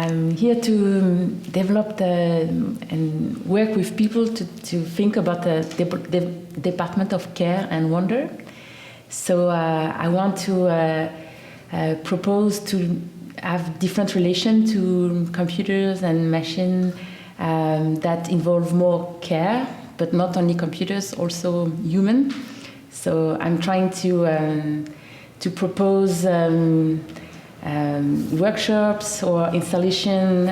I'm here to develop and work with people to think about the department of care and wonder. So I want to propose to have different relation to computers and machine that involve more care, but not only computers, also human. So I'm trying to propose workshops or installation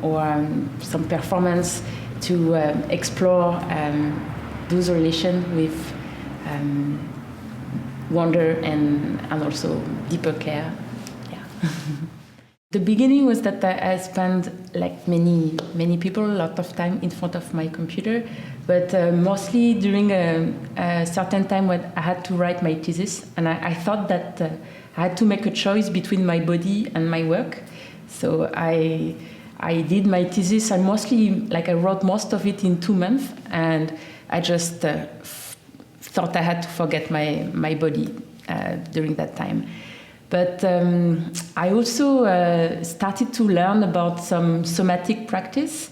or some performance to explore those relations with wonder and also deeper care. Yeah. The beginning was that I spent, like many people, a lot of time in front of my computer, but mostly during a certain time when I had to write my thesis, and I thought that I had to make a choice between my body and my work. So I did my thesis, and I wrote most of it in 2 months, and I just thought I had to forget my body during that time. But I also started to learn about some somatic practice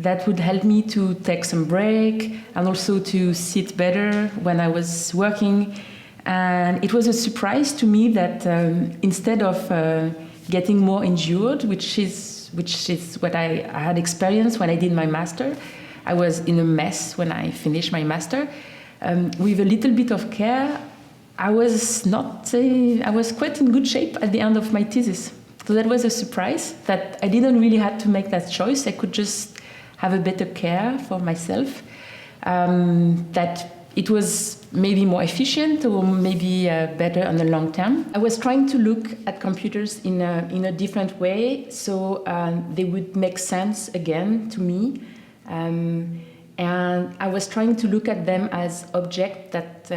that would help me to take some break and also to sit better when I was working. And it was a surprise to me that instead of getting more injured, which is what I had experienced when I did my master, I was in a mess when I finished my master. With a little bit of care, I was quite in good shape at the end of my thesis. So that was a surprise that I didn't really have to make that choice. I could just have a better care for myself. That it was maybe more efficient or maybe better on the long term. I was trying to look at computers in a different way, so they would make sense again to me. And I was trying to look at them as objects that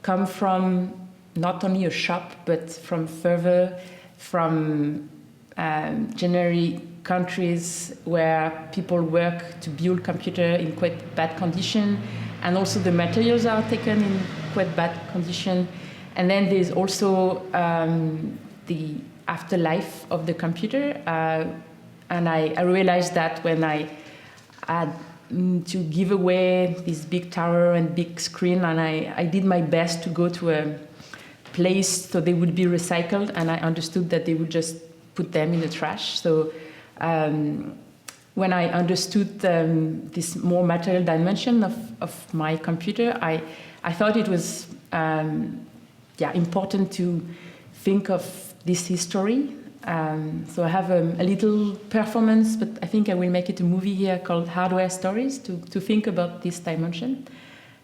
come from not only a shop, but from generally countries where people work to build computer in quite bad condition, and also the materials are taken in quite bad condition. And then there's also the afterlife of the computer. And I realized that when I had to give away this big tower and big screen, and I did my best to go to a place so they would be recycled, and I understood that they would just put them in the trash. So when I understood this more material dimension of my computer, I thought it was important to think of this history. So I have a little performance, but I think I will make it a movie here called Hardware Stories to think about this dimension.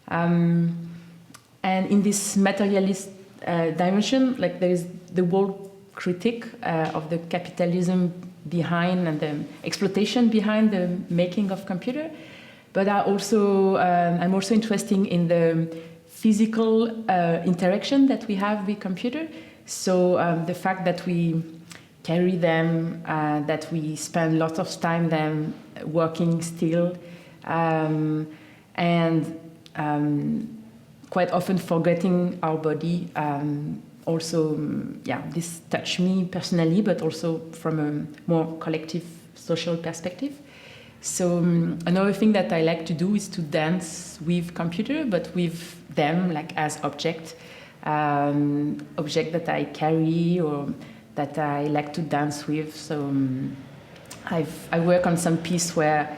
And in this materialist dimension, like there is the whole critique of the capitalism behind and the exploitation behind the making of computer. But I'm also interested in the physical interaction that we have with computer. So the fact that we carry them, that we spend lots of time them working still, and quite often forgetting our body. Also, this touched me personally, but also from a more collective social perspective. So another thing that I like to do is to dance with computer, but with them like as object that I carry or that I like to dance with. So I work on some piece where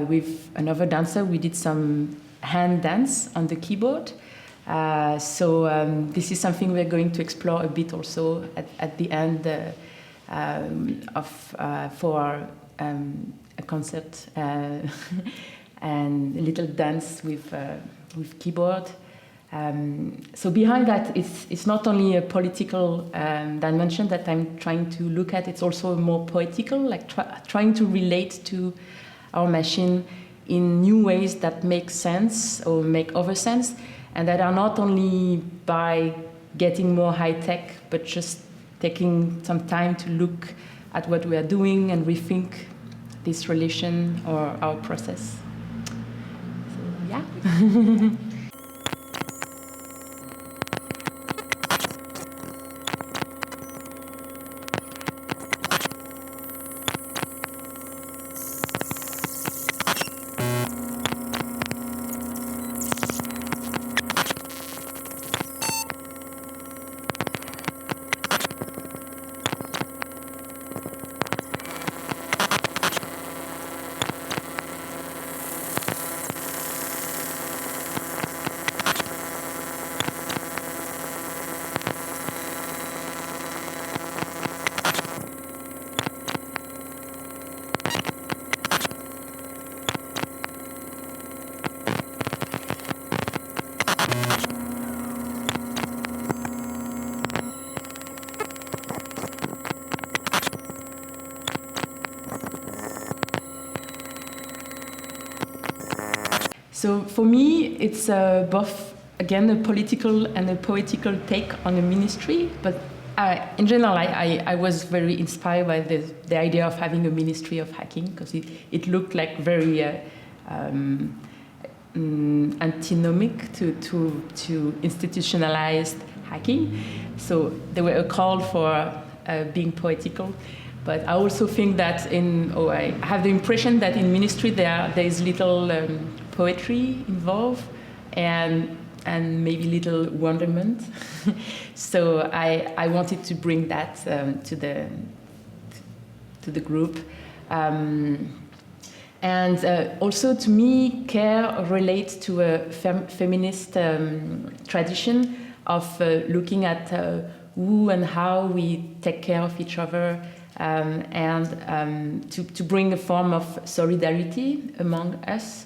with another dancer we did some hand dance on the keyboard. So this is something we're going to explore a bit also at the end for a concert and a little dance with keyboard. So behind that, it's not only a political dimension that I'm trying to look at, it's also more poetical, like trying to relate to our machine in new ways that make sense or make other sense, and that are not only by getting more high-tech, but just taking some time to look at what we are doing and rethink this relation or our process. So, yeah. So for me, it's both, again, a political and a poetical take on a ministry. But in general, I was very inspired by the idea of having a ministry of hacking, because it looked like very antinomic to institutionalized hacking. So there were a call for being poetical. But I also think that I have the impression that in ministry there is little poetry involved and maybe little wonderment. So I wanted to bring that to the group. And also to me, care relates to a feminist tradition of looking at who and how we take care of each other, and to bring a form of solidarity among us.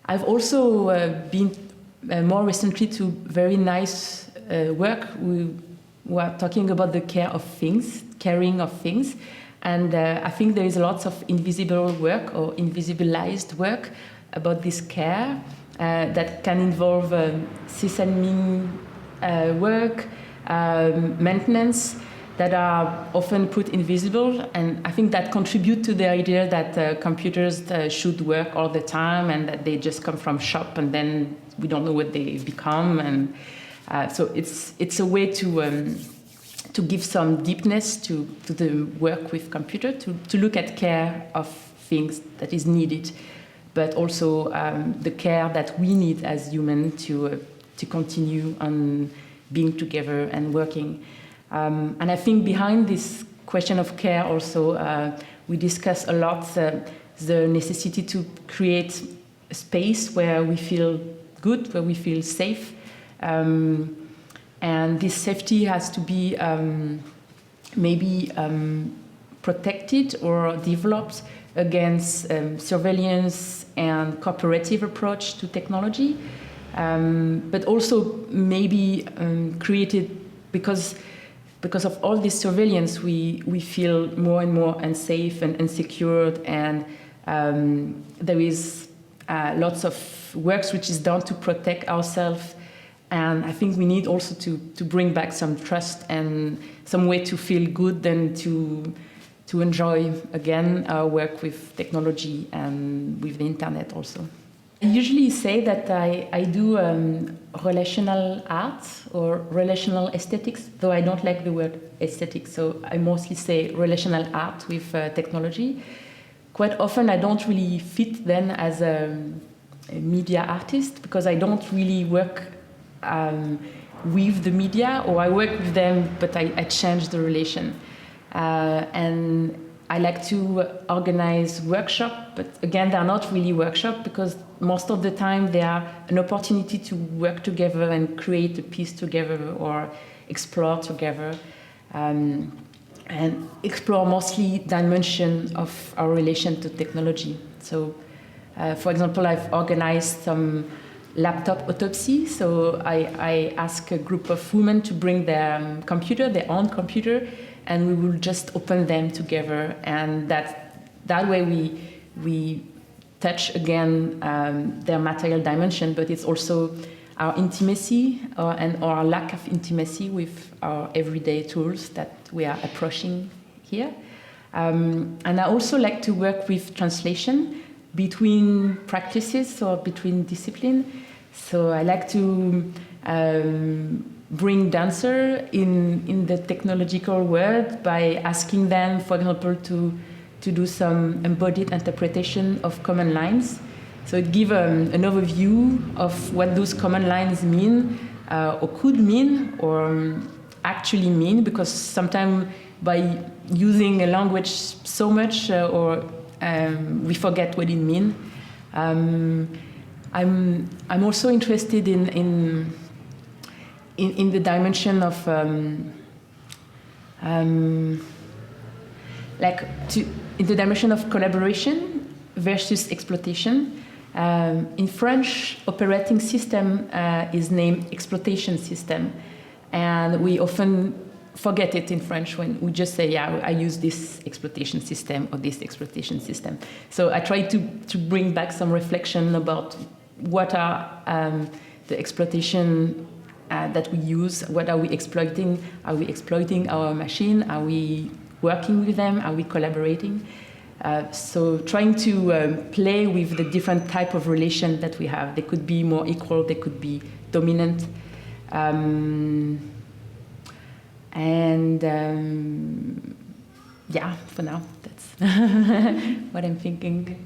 I've also been more recently to very nice work. We are talking about the caring of things. And I think there is lots of invisible work or invisibilized work about this care that can involve sysadmin work, maintenance, that are often put invisible, and I think that contribute to the idea that computers should work all the time and that they just come from shop and then we don't know what they become, and so it's a way to give some deepness to the work with computer, to look at care of things that is needed, but also the care that we need as humans to continue on being together and working. And I think behind this question of care also, we discuss a lot the necessity to create a space where we feel good, where we feel safe. And this safety has to be maybe protected or developed against surveillance and cooperative approach to technology, but also maybe created because of all this surveillance, we feel more and more unsafe and insecure, and there is lots of works which is done to protect ourselves. And I think we need also to bring back some trust and some way to feel good and to enjoy again our work with technology and with the internet also. I usually say that I do relational art or relational aesthetics, though I don't like the word aesthetic, so I mostly say relational art with technology. Quite often I don't really fit then as a media artist, because I don't really work with the media, or I work with them but I change the relation. And I like to organize workshops, but again, they're not really workshops, because most of the time they are an opportunity to work together and create a piece together or explore together, and explore mostly dimension of our relation to technology. So, for example, I've organized some laptop autopsy. So I ask a group of women to bring their own computer, and we will just open them together, and that way we touch again their material dimension, but it's also our intimacy and our lack of intimacy with our everyday tools that we are approaching here. And I also like to work with translation between practices or between discipline. So I like to bring dancer in the technological world by asking them, for example, to do some embodied interpretation of command lines. So it gives an overview of what those command lines mean, or could mean, or actually mean, because sometimes by using a language so much, we forget what it means. I'm also interested in the dimension of in the dimension of collaboration versus exploitation. In French, operating system is named exploitation system, and we often forget it in French when we just say, yeah, I use this exploitation system or this exploitation system. So I try to bring back some reflection about what are the exploitation that we use. What are we exploiting? Are we exploiting our machine? Are we working with them? Are we collaborating? So trying to play with the different type of relation that we have. They could be more equal, they could be dominant. Yeah, for now, that's what I'm thinking.